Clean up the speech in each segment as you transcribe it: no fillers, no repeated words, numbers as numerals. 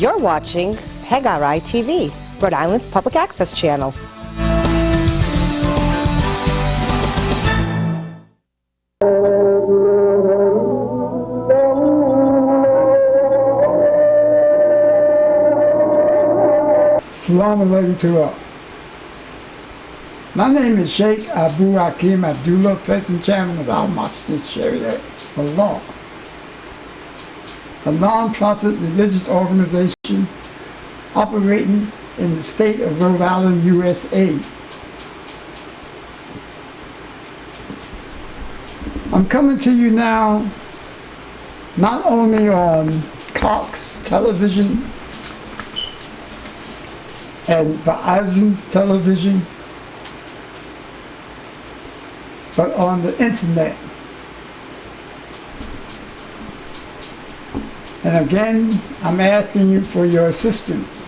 You're watching Hegarai TV, Rhode Island's public access channel. Assalamu alaikum to all. My name is Sheikh Abu Hakim Abdullah, President Chairman of Al-Masjid Sharia for Law, a non-profit religious organization operating in the state of Rhode Island, USA. I'm coming to you now not only on Cox Television and Verizon Television, but on the internet. And again, I'm asking you for your assistance.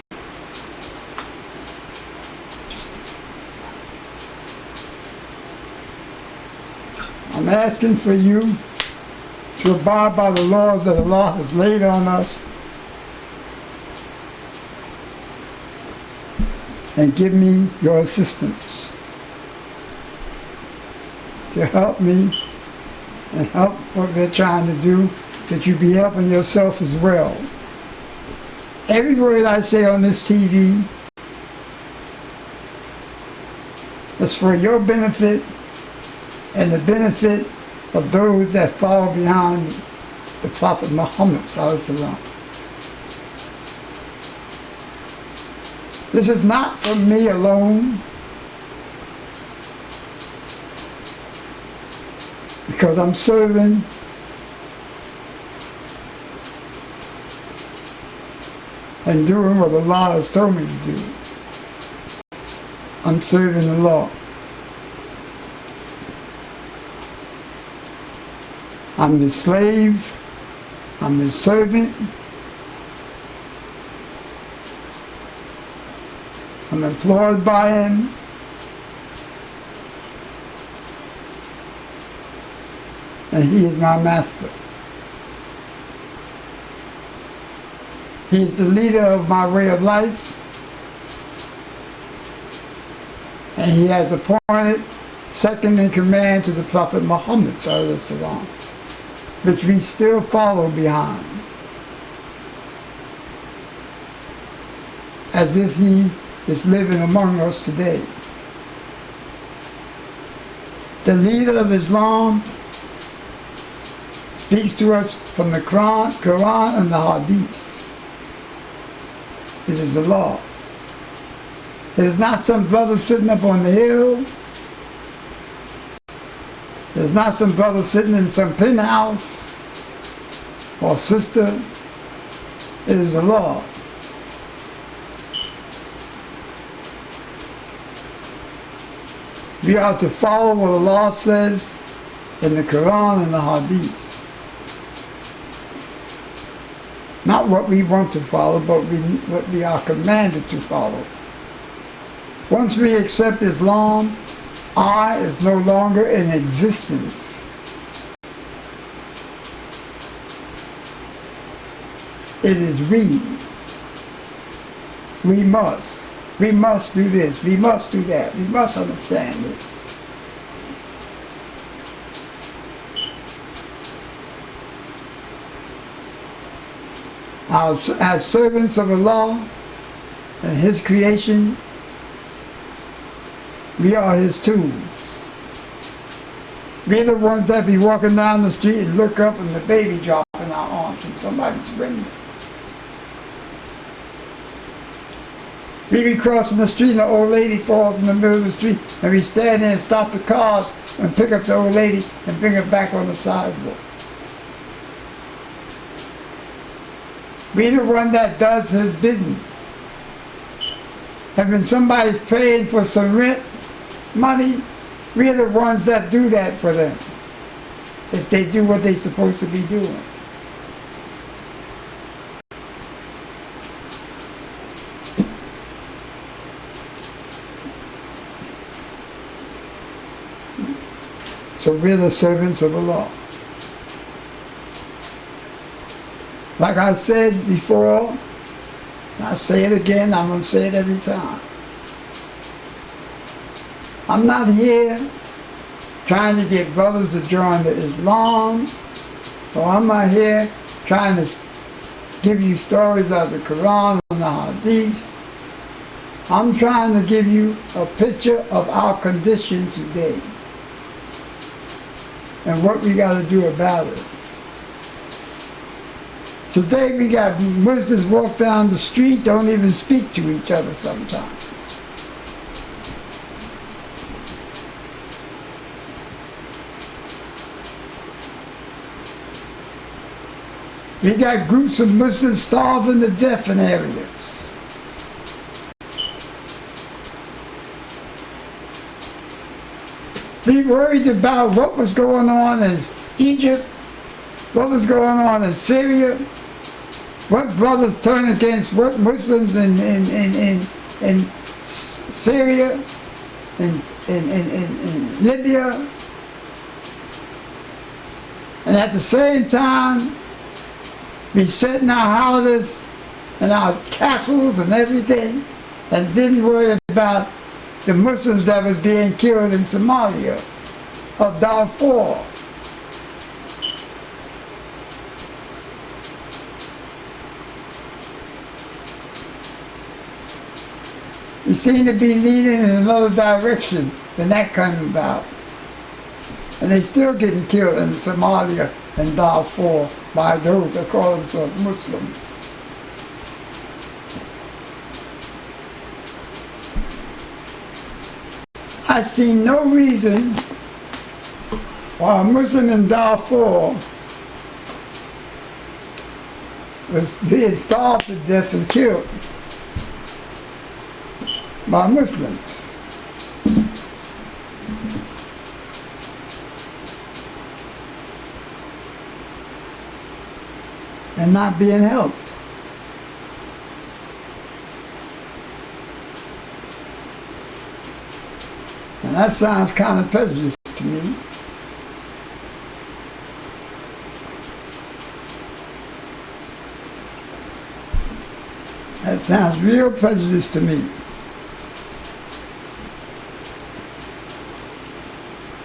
I'm asking for you to abide by the laws that Allah has laid on us and give me your assistance to help me and help what we're trying to do, that you be helping yourself as well. Every word I say on this TV is for your benefit and the benefit of those that fall behind the Prophet Muhammad sallallahu alaihi wasallam. This is not for me alone, because I'm serving and doing what Allah has told me to do. I'm serving the law. I'm His slave, I'm His servant, I'm employed by Him, and He is my master. He is the leader of my way of life, and He has appointed second in command to the Prophet Muhammad sallallahu alaihi wasallam, which we still follow behind, as if He is living among us today. The leader of Islam speaks to us from the Quran and the Hadith. It is the law. It is not some brother sitting up on the hill. It is not some brother sitting in some penthouse or sister. It is the law. We are to follow what Allah says in the Quran and the Hadith. Not what we want to follow, but what we are commanded to follow. Once we accept Islam, I is no longer in existence. It is we. We must. We must do this. We must do that. We must understand this. As servants of Allah and His creation, we are His tools. We're the ones that be walking down the street and look up and the baby drop in our arms from somebody's window. We be crossing the street and the old lady falls in the middle of the street, and we stand there and stop the cars and pick up the old lady and bring her back on the sidewalk. We the one that does His bidding. And when somebody's praying for some rent money, we're the ones that do that for them, if they do what they're supposed to be doing. So we're the servants of Allah. Like I said before, I say it again, I'm going to say it every time. I'm not here trying to get brothers to join the Islam, or I'm not here trying to give you stories of the Quran and the Hadiths. I'm trying to give you a picture of our condition today and what we got to do about it. Today we got Muslims walk down the street, don't even speak to each other sometimes. We got groups of Muslims starving to death in areas. We worried about what was going on in Egypt, what was going on in Syria, what brothers turned against what Muslims in Syria, in Libya. And at the same time, we sat in our houses and our castles and everything and didn't worry about the Muslims that was being killed in Somalia or Darfur. We seem to be leading in another direction than that coming about. And they still getting killed in Somalia and Darfur by those that call themselves Muslims. I see no reason why a Muslim in Darfur was being starved to death and killed by Muslims. And not being helped. And that sounds kind of prejudiced to me. That sounds real prejudiced to me.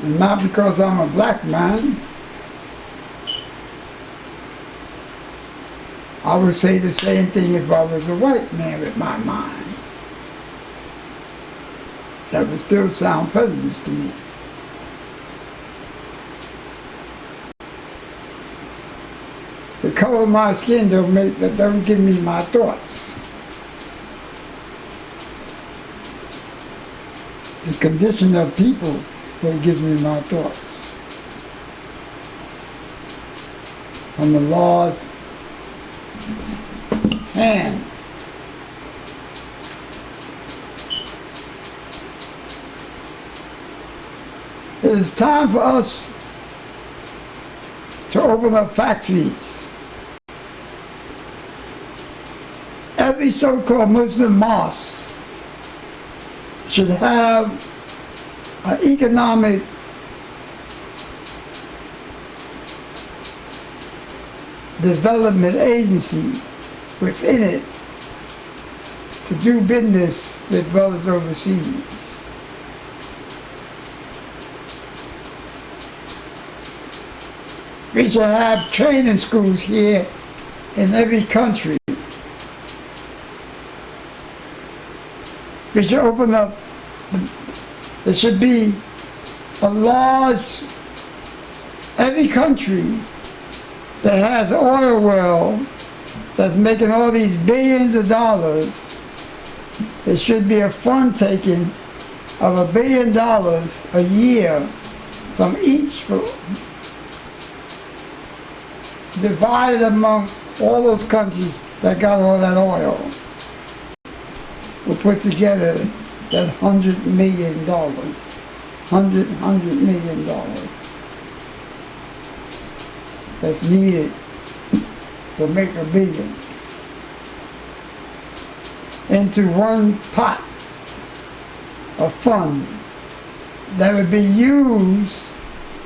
And not because I'm a black man. I would say the same thing if I was a white man with my mind. That would still sound prejudiced to me. The color of my skin don't give me my thoughts. The condition of people what gives me my thoughts. From the Lord's hand. It is time for us to open up factories. Every so-called Muslim mosque should have an economic development agency within it to do business with brothers overseas. We should have training schools here in every country. We should open up, there should be a large, every country that has an oil well that's making all these billions of dollars, there should be a fund taken of $1 billion a year from each, divided among all those countries that got all that oil. We'll put together that $100 million, $100 million that's needed to make $1 billion into one pot of fund that would be used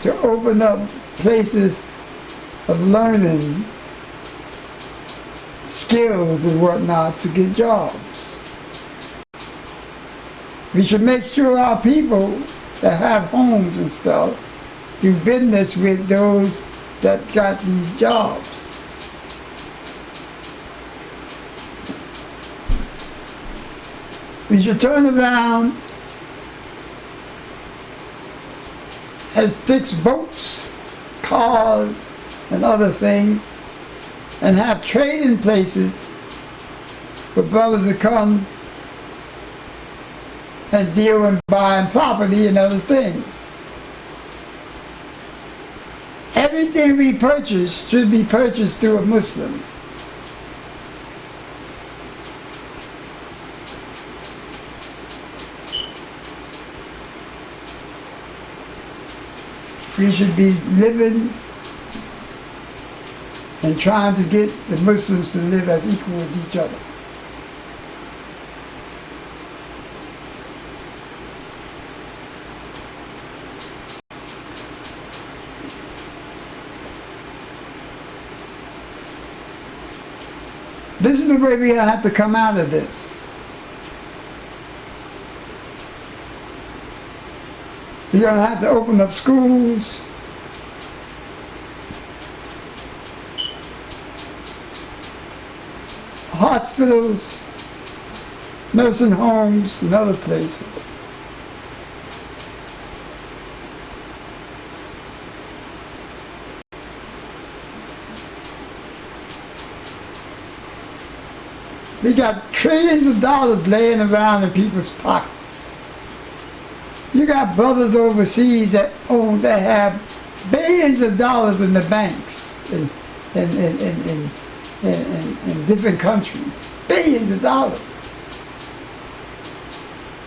to open up places of learning skills and whatnot to get jobs. We should make sure our people that have homes and stuff do business with those that got these jobs. We should turn around and fix boats, cars, and other things, and have trading places for brothers to come and deal in buying property and other things. Everything we purchase should be purchased through a Muslim. We should be living and trying to get the Muslims to live as equal with each other. This is the way we have to come out of this. We're going to have to open up schools, hospitals, nursing homes, and other places. We got trillions of dollars laying around in people's pockets. You got brothers overseas that have billions of dollars in the banks in different countries. Billions of dollars.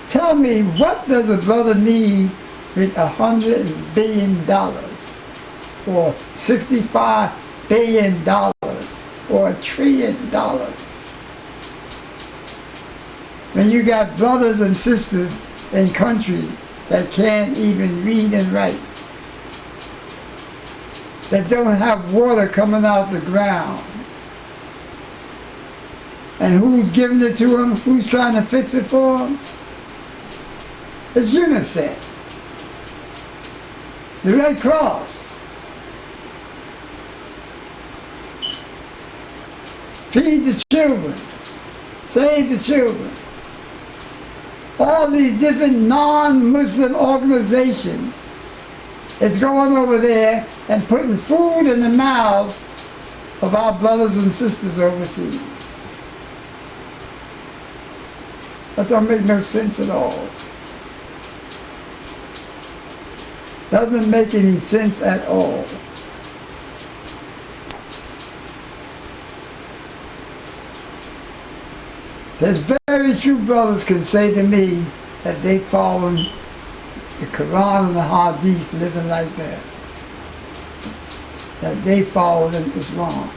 Tell me, what does a brother need with $100 billion or $65 billion or $1 trillion? When you got brothers and sisters in countries that can't even read and write, that don't have water coming out the ground, and who's giving it to them? Who's trying to fix it for them? It's UNICEF, the Red Cross. Feed the children, save the children. All these different non-Muslim organizations is going over there and putting food in the mouths of our brothers and sisters overseas. That don't make no sense at all. Doesn't make any sense at all. There's very few brothers can say to me that they've followed the Quran and the Hadith living like that. That they followed in Islam.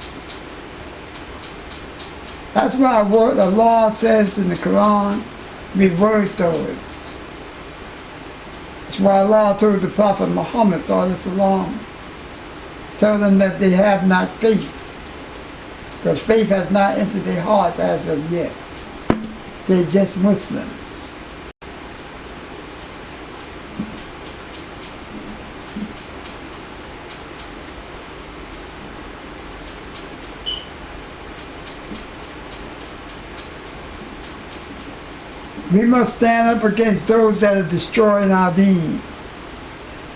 That's why what the law says in the Quran, we work towards. That's why Allah told the Prophet Muhammad sallallahu told them that they have not faith. Because faith has not entered their hearts as of yet. They're just Muslims. We must stand up against those that are destroying our deen.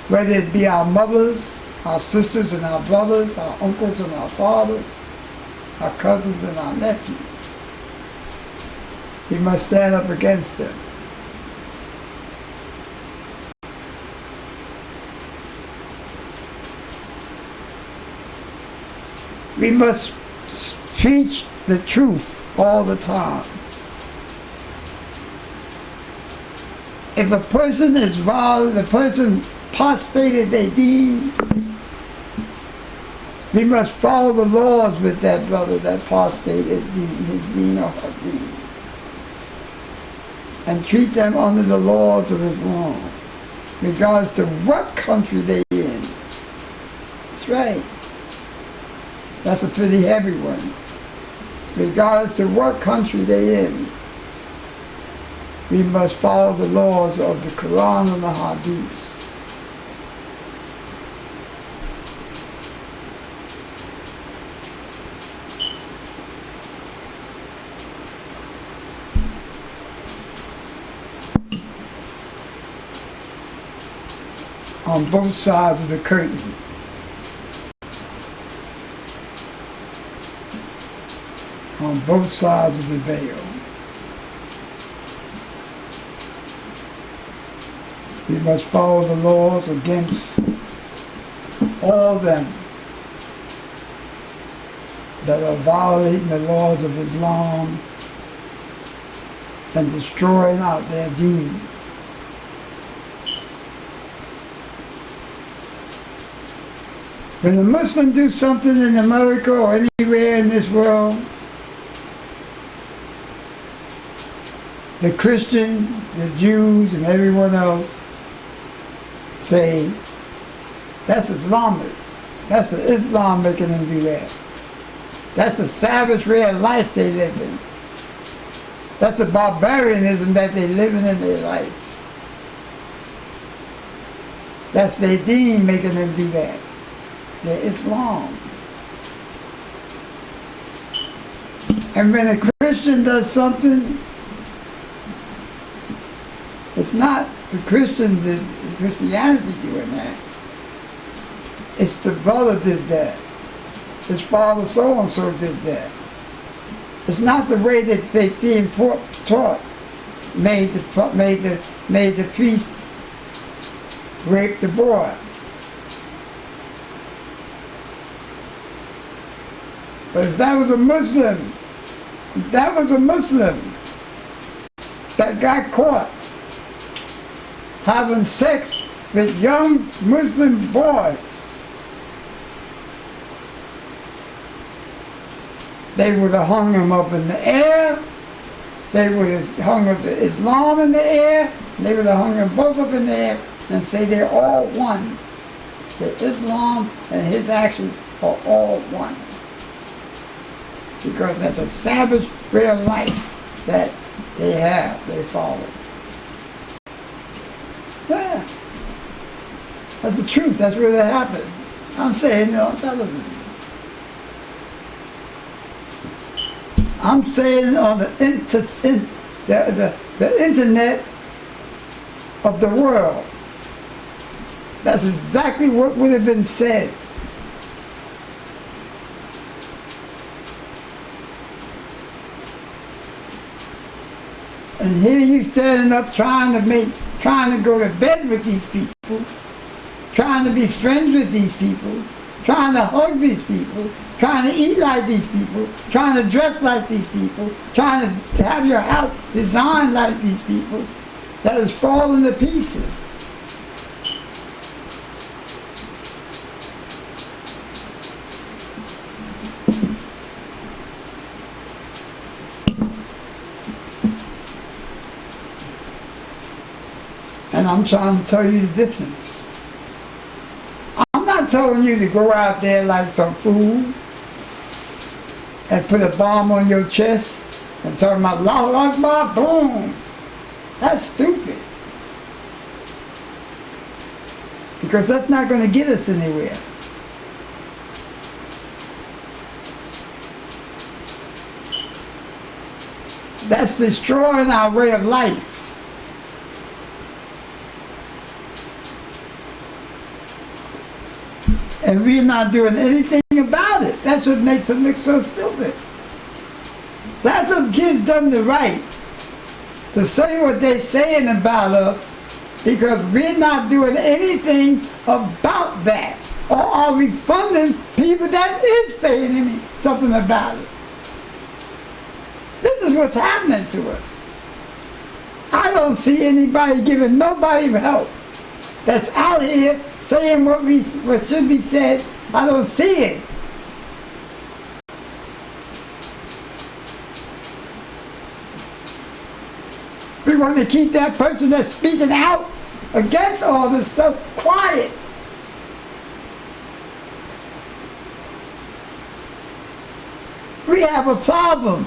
Whether it be our mothers, our sisters and our brothers, our uncles and our fathers, our cousins and our nephews. We must stand up against them. We must preach the truth all the time. If a person is violent, a person apostated their deen, we must follow the laws with that brother that apostated his deen or her deen, and treat them under the laws of Islam, regardless to what country they're in. That's right. That's a pretty heavy one. regardless of what country they're in, we must follow the laws of the Quran and the Hadiths. On both sides of the curtain. On both sides of the veil. We must follow the laws against all them that are violating the laws of Islam and destroying out their deen. When a Muslim do something in America or anywhere in this world, the Christian, the Jews, and everyone else say, that's Islamic. That's the Islam making them do that. That's the savage way of life they live in. That's the barbarianism that they living in their life. That's their deen making them do that. They're Islam. And when a Christian does something, it's not the Christianity doing that. It's the brother did that. His father so-and-so did that. It's not the way that they being taught made the priest rape the boy. But if that was a Muslim that got caught having sex with young Muslim boys, they would have hung him up in the air, they would have hung up the Islam in the air, and they would have hung them both up in the air and say they're all one. The Islam and his actions are all one. Because that's a savage way of life that they follow. Yeah. That's the truth, that's where that happened. I'm saying it on television. I'm saying it on the internet of the world. That's exactly what would have been said. And here you standing up trying to go to bed with these people, trying to be friends with these people, trying to hug these people, trying to eat like these people, trying to dress like these people, trying to have your house designed like these people, that is falling to pieces. And I'm trying to tell you the difference. I'm not telling you to go out there like some fool and put a bomb on your chest and talk about Allahu Akbar, boom. That's stupid. Because that's not going to get us anywhere. That's destroying our way of life. And we're not doing anything about it. That's what makes them look so stupid. That's what gives them the right to say what they're saying about us, because we're not doing anything about that. Or are we funding people that is saying something about it? This is what's happening to us. I don't see anybody giving nobody help that's out here saying what should be said. I don't see it. We want to keep that person that's speaking out against all this stuff quiet. We have a problem.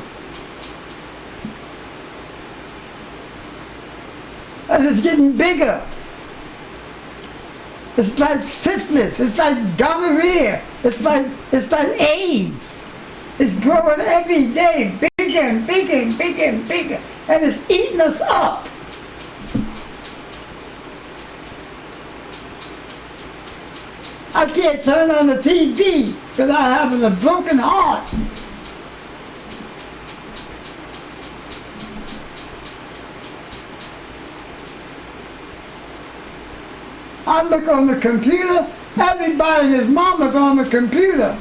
And it's getting bigger. It's like syphilis, it's like gonorrhea, it's like AIDS. It's growing every day, bigger and bigger and bigger and bigger, and it's eating us up. I can't turn on the TV without having a broken heart. I look on the computer, everybody and his mama's on the computer.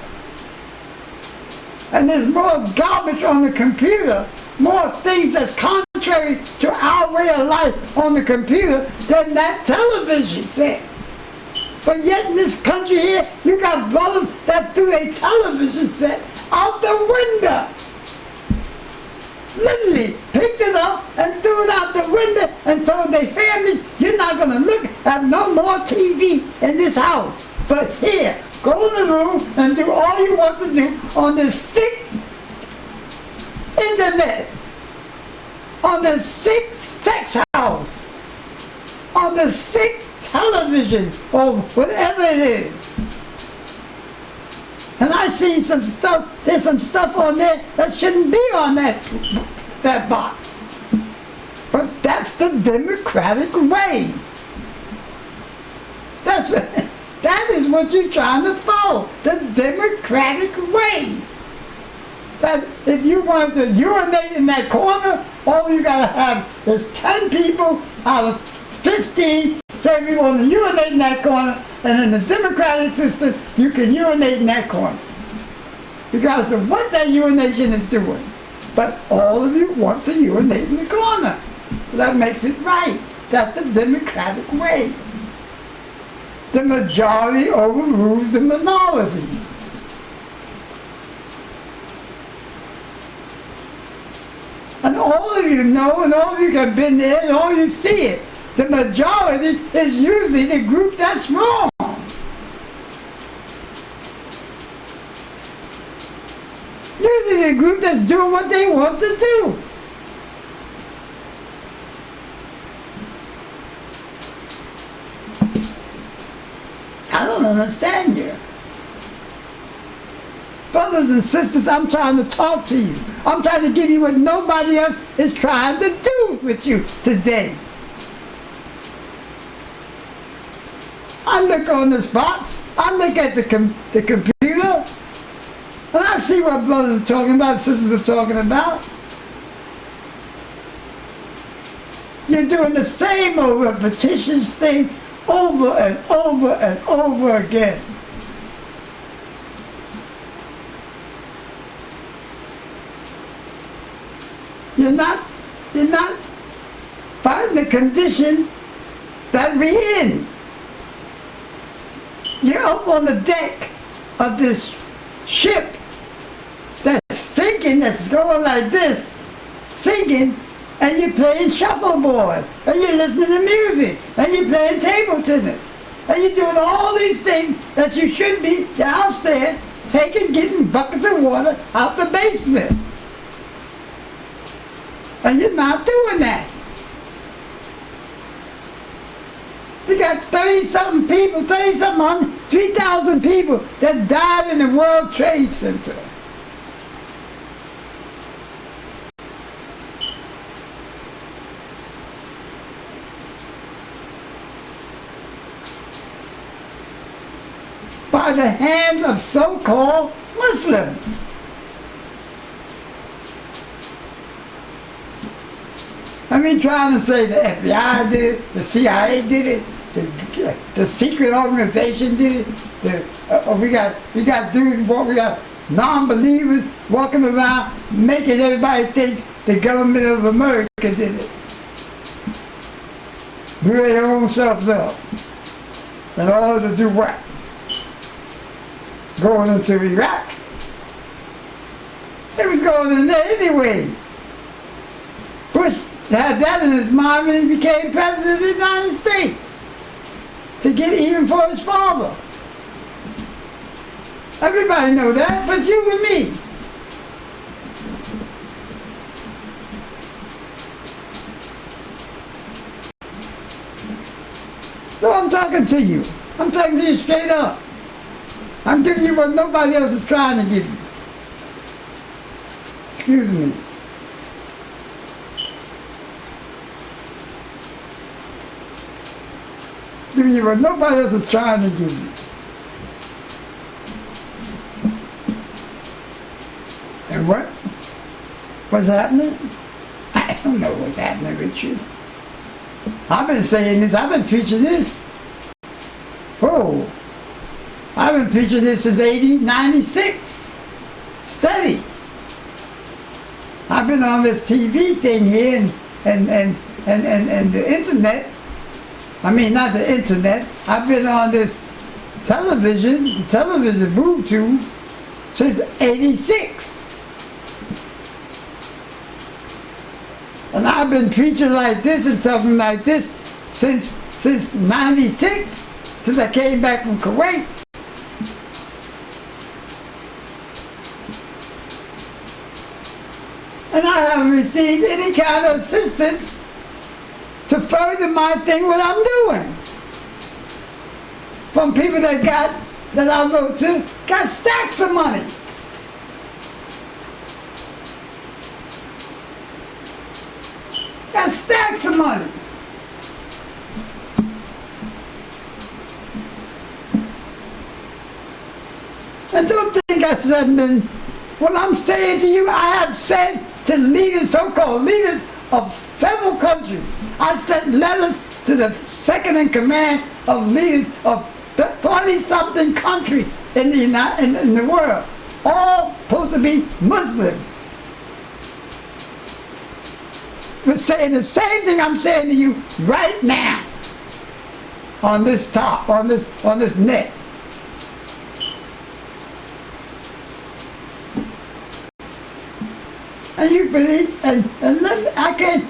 And there's more garbage on the computer, more things that's contrary to our way of life on the computer than that television said. But yet in this country here, you got brothers that threw a television set out the window. Literally picked it up and threw it out the window and told their family, you're not going to look at no more TV in this house. But here, go in the room and do all you want to do on this sick internet, on this sick sex house, on the sick television, or whatever it is. And I seen some stuff, there's some stuff on there that shouldn't be on that box. But that's the democratic way. That is what you're trying to follow, the democratic way. That if you want to urinate in that corner, all you gotta have is 10 people out of 15 say we want to urinate in that corner, and in the democratic system, you can urinate in that corner. Regardless of what that urination is doing. But all of you want to urinate in the corner. So that makes it right. That's the democratic way. The majority overrules the minority. And all of you know, and all of you have been there, and all you see it. The majority is usually the group that's wrong. Usually the group that's doing what they want to do. I don't understand you. Brothers and sisters, I'm trying to talk to you. I'm trying to give you what nobody else is trying to do with you today. I look on this box, I look at the computer, and I see what brothers are talking about, sisters are talking about. You're doing the same repetitious thing over and over and over again. You're not finding the conditions that we're in. You're up on the deck of this ship that's sinking, that's going like this, sinking, and you're playing shuffleboard, and you're listening to music, and you're playing table tennis, and you're doing all these things that you should be downstairs getting buckets of water out the basement. And you're not doing that. We got 30-something people, 3,000 people that died in the World Trade Center. By the hands of so-called Muslims. I mean, trying to say the FBI did it, the CIA did it, the secret organization did it. We got dudes, we got non-believers walking around making everybody think the government of America did it. Blew their own selves up in order to do what? Going into Iraq. It was going in there anyway. Bush had that in his mind when he became president of the United States. To get even for his father. Everybody know that, but you and me. So I'm talking to you. I'm talking to you straight up. I'm giving you what nobody else is trying to give you. Excuse me. Giving you what nobody else is trying to give you. And what's happening? I don't know what's happening with you. I've been saying this, I've been preaching this. Oh, I've been preaching this since 96. Steady. I've been on this TV thing here and the internet. I mean, not the internet. I've been on this the television boob tube since 86. And I've been preaching like this and talking like this since 96, since I came back from Kuwait. And I haven't received any kind of assistance to further my thing, what I'm doing. From people that I wrote to, got stacks of money. Got stacks of money. And don't think I said, what I'm saying to you, I have said to leaders, so-called leaders of several countries. I sent letters to the second in command of leaders of 40-something countries in the world, all supposed to be Muslims. We're saying the same thing I'm saying to you right now on this net. And you believe, and let me, I can't,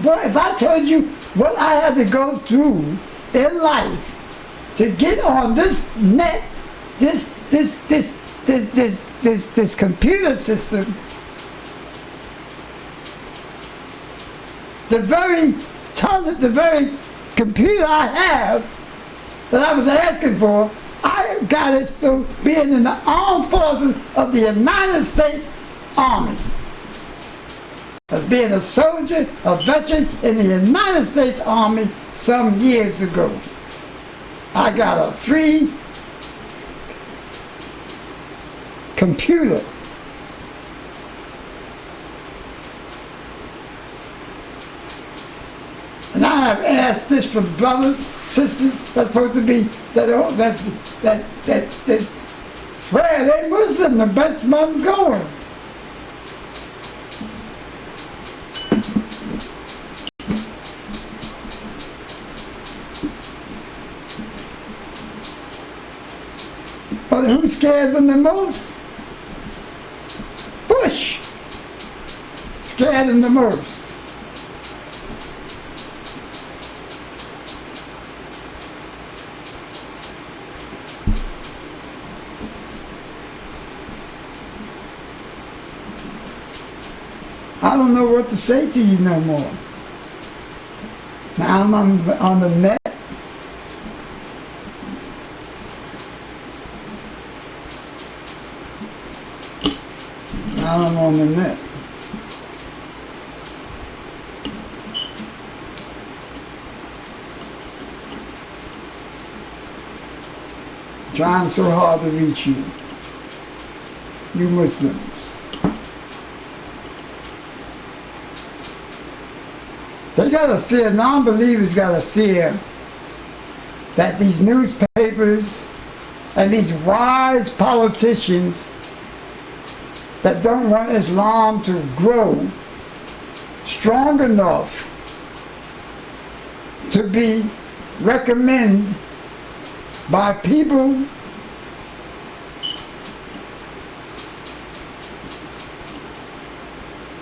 boy, if I told you what I had to go through in life to get on this net, this computer system, the very computer I have that I was asking for, I got it through being in the armed forces of the United States Army. As being a soldier, a veteran in the United States Army some years ago. I got a free computer. And I have asked this from brothers, sisters that's supposed to be that swear they Muslim, the best ones going. But who scares them the most? Bush scared them the most. I don't know what to say to you no more. Now I'm on the net. Now I'm on the net. Trying so hard to reach you, you Muslims. They gotta fear, non-believers gotta fear that these newspapers and these wise politicians that don't want Islam to grow strong enough to be recommended by people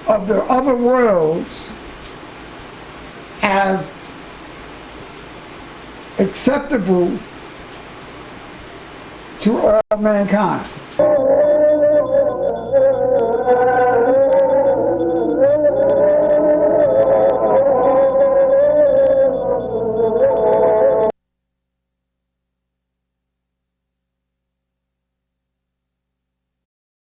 of the other worlds as acceptable to all mankind.